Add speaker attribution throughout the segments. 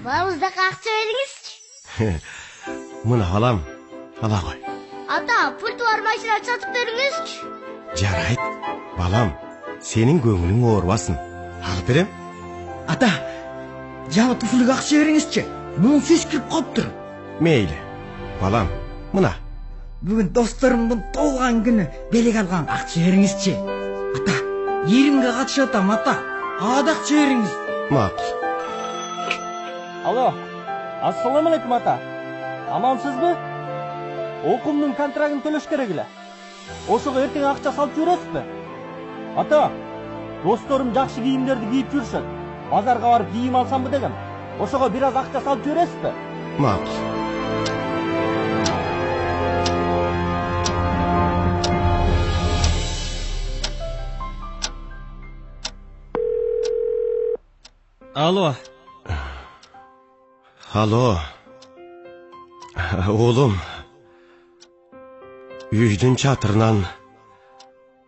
Speaker 1: Баламыздака акча бериңизчи.
Speaker 2: Мына балам, ала кой.
Speaker 1: Ата, пульт бар машина сатып бериңизчи.
Speaker 2: Жарайт, балам, сенин көңүлүң оорубасын. Алып берем.
Speaker 3: Ата, жабы туфлуга акча бериңизчи. Мунун сөз кирип калыптыр.
Speaker 2: Мейли, балам, мына.
Speaker 3: Бүгүн досторумдун толган күнү белек алган акча бериңизчи. Ата, еримге катышып атам, ата. Ага да акча бериңиз.
Speaker 2: Макул.
Speaker 4: Алло, ассаламу алейкум ата. Амансызбы? Окуумдун контрагын төлөш керек эле. Ошого эртең акча салып жибересизби? Ата, досторум жакшы кийимдерди кийип жүрүшөт. Базарга барып кийим алсамбы дегем. Ошого бир аз акча салып жибересизби?
Speaker 2: Макул.
Speaker 4: Алло.
Speaker 2: Алло. Oğlum. Үйдүн чатырынан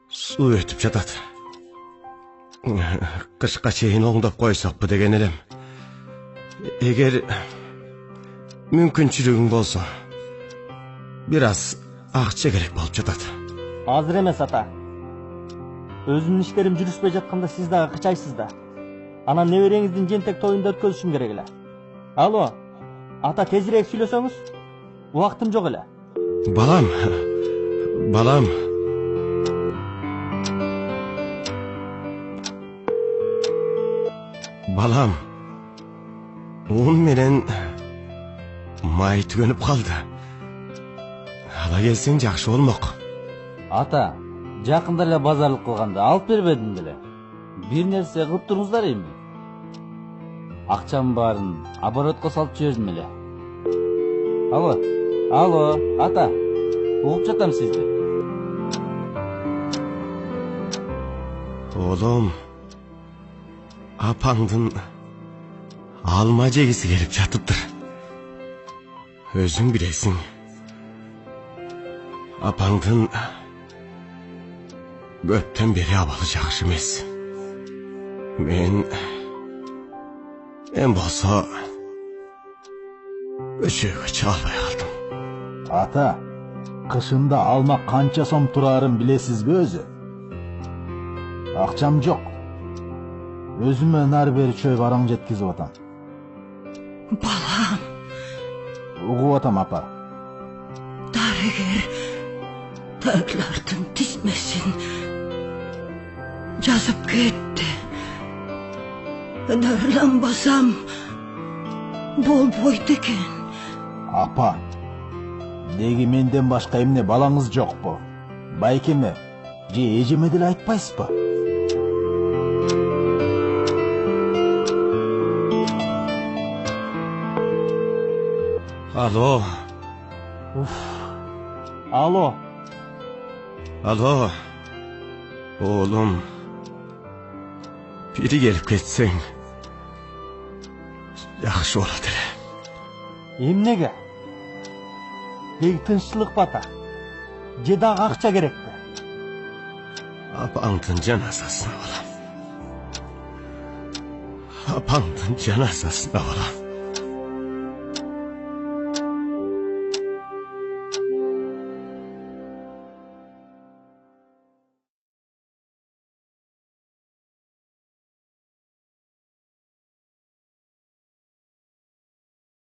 Speaker 2: суу өтүп жатат. Кышка чейин оңдоп койсокпу деген элем. Эгер мүмкүнчүлүгүң болсо, бир аз акча керек болуп жатат.
Speaker 4: Азыр эмес ата. Өзүмдүн иштерим жүрүшпөй жатканда сиз дагы кычайсыз да. Анан небереңиздин жентек тоюнда өткөзүшүм керек эле. Алло, ата тезирээк сүйлөсөңүз? Убактым жок эле.
Speaker 2: Балам, балам. Балам, un менен май түгөнүп калды. Ала келсең жакшы болмок.
Speaker 4: Ата, жакында эле базарлык кылганда алып бербедим деле. Бир нерсе кылып туруңуздар эми. Акчамдын баарын оборотко салып жибердим эле. Алло, алло, ата. Угуп жатам сизди.
Speaker 2: Oğlum, apаңдын алма жегиси келип жатыптыр. Өзүң билесиң. Апаңдын көптөн бери абалы жакшы эмес. Мен болсо өчөгө чыга албай калдым.
Speaker 5: Ата, кышында алма канча сом турарын билесизби өзү? Акчам жок. Өзүмө нары бери чөй бараң жеткизип атам.
Speaker 3: Балам.
Speaker 5: Угуп атам апа.
Speaker 3: Дарыгер таглардын тизмесин жазып кетти. Дарыланбасам болбойт экен.
Speaker 5: Апа, неги менден башка эмне балаңыз жокпу? Байкеме же эжеме деле айтпайсызбы?
Speaker 2: Алло.
Speaker 4: Алло.
Speaker 2: Алло. Oğlum. Biri gelip кетсең, жакшы болот эле.
Speaker 4: Эмнеге? Деги тынччылык бата. Же дагы акча керекпи?
Speaker 2: Апаңдын жаназасына барам. Апаңдын жаназасына барам.